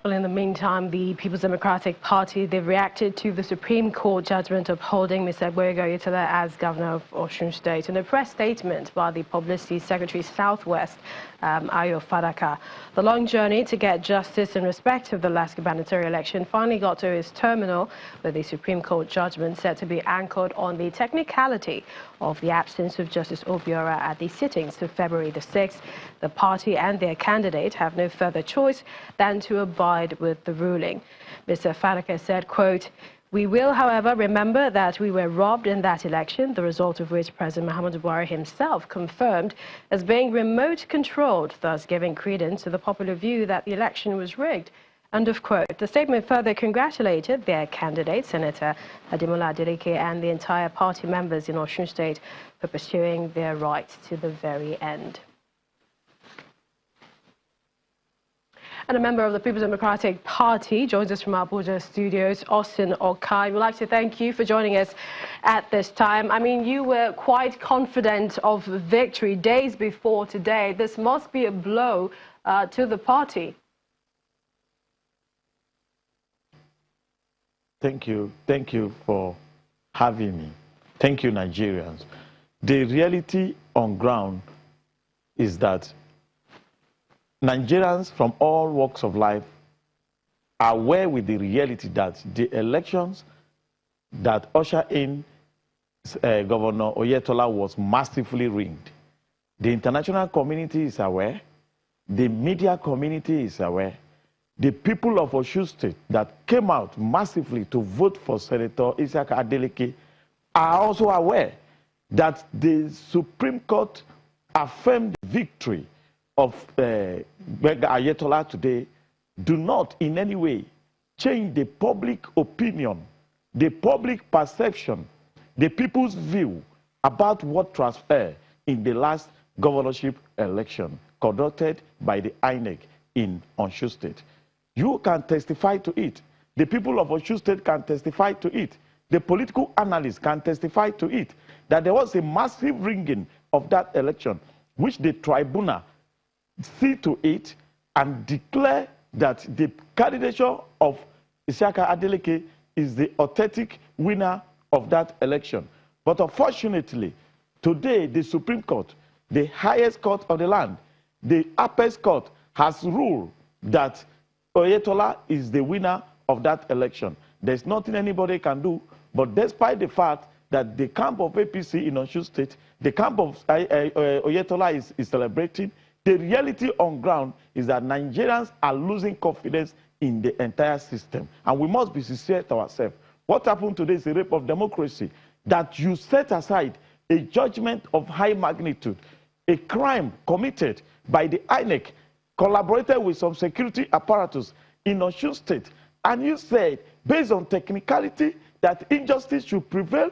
Well, in the meantime, the People's Democratic Party, they've reacted to the Supreme Court judgment upholding Mr. Oyetola as governor of Osun State. In a press statement by the Publicity Secretary Southwest, Ayo Fadaka, the long journey to get justice in respect of the last gubernatorial election finally got to its terminal, with the Supreme Court judgment set to be anchored on the technicality of the absence of Justice Obiora at the sittings of February the 6th. The party and their candidate have no further choice than to abide with the ruling. Mr. Fadaka said, quote, "We will, however, remember that we were robbed in that election, the result of which President Muhammadu Buhari himself confirmed as being remote controlled, thus giving credence to the popular view that the election was rigged." End of quote. The statement further congratulated their candidate, Senator Ademola Adeleke, and the entire party members in Osun State for pursuing their rights to the very end. And a member of the People's Democratic Party joins us from our Abuja studios, Austin Okai. We'd like to thank you for joining us at this time. I mean, you were quite confident of victory days before today. This must be a blow to the party. Thank you. Thank you for having me. Thank you, Nigerians. The reality on ground is that Nigerians from all walks of life are aware with the reality that the elections that usher in Governor Oyetola was massively rigged. The international community is aware. The media community is aware. The people of Osun State that came out massively to vote for Senator Adeleke are also aware that the Supreme Court affirmed victory of Oyetola today do not in any way change the public opinion, the public perception, the people's view about what transpired in the last governorship election conducted by the INEC in Osun State. You can testify to it. The people of Osun State can testify to it. The political analysts can testify to it, that there was a massive rigging of that election, which the tribunal see to it and declare that the candidature of Isiaka Adeleke is the authentic winner of that election. But unfortunately, today the Supreme Court, the highest court of the land, the apex court, has ruled that Oyetola is the winner of that election. There's nothing anybody can do, but despite the fact that the camp of APC in Osun State, the camp of Oyetola is celebrating, the reality on ground is that Nigerians are losing confidence in the entire system. And we must be sincere to ourselves. What happened today is a rape of democracy, that you set aside a judgment of high magnitude, a crime committed by the INEC, collaborated with some security apparatus in Osun State, and you said, based on technicality, that injustice should prevail.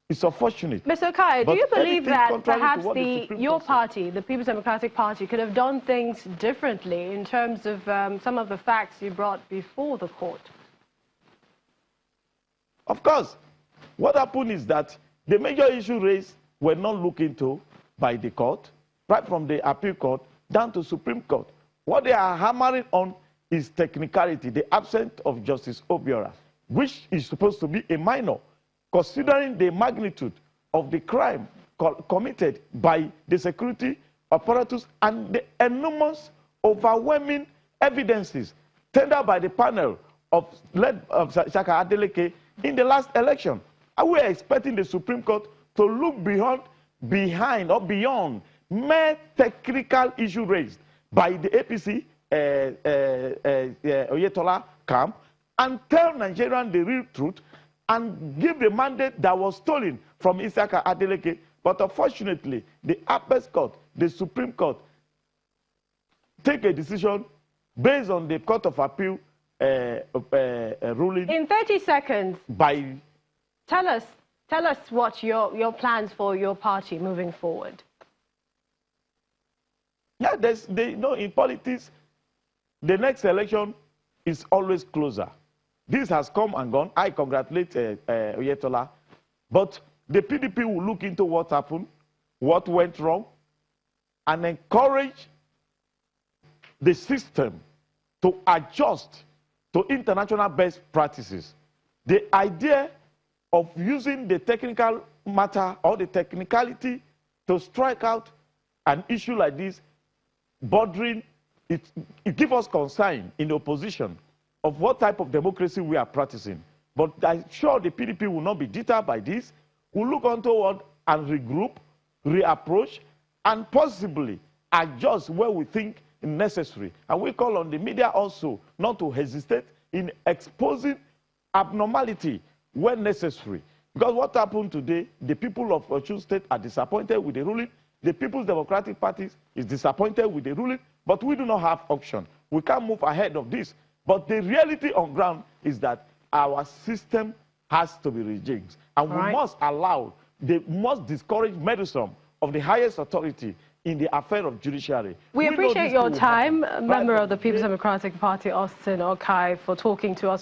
It's unfortunate. Mr. Okai, do you believe that perhaps your party, the People's Democratic Party, could have done things differently in terms of some of the facts you brought before the court? Of course. What happened is that the major issue raised were not looked into by the court, right from the appeal court down to Supreme Court. What they are hammering on is technicality, the absence of Justice Obiora, which is supposed to be a minor, considering the magnitude of the crime committed by the security apparatus and the enormous, overwhelming evidences tendered by the panel led by Isiaka Adeleke in the last election. And we are expecting the Supreme Court to look beyond mere technical issue raised by the APC Oyetola camp and tell Nigerians the real truth and give the mandate that was stolen from Isiaka Adeleke. But unfortunately, the apex court, the Supreme Court, take a decision based on the Court of Appeal ruling. In 30 seconds, tell us what your plans for your party moving forward. Yeah, in politics, the next election is always closer. This has come and gone. I congratulate Oyetola. But the PDP will look into what happened, what went wrong, and encourage the system to adjust to international best practices. The idea of using the technical matter or the technicality to strike out an issue like this, bordering, it gives us concern in the opposition of what type of democracy we are practicing. But I'm sure the PDP will not be deterred by this. We'll look on toward and regroup, reapproach, and possibly adjust where we think necessary. And we call on the media also not to hesitate in exposing abnormality when necessary. Because what happened today, the people of Osun State are disappointed with the ruling. The People's Democratic Party is disappointed with the ruling, but we do not have option. We can't move ahead of this. But the reality on ground is that our system has to be rejigged. And we must allow, must discourage meddlesome of the highest authority in the affair of judiciary. We appreciate your time, member of the People's Democratic Party, Austin Okai, for talking to us.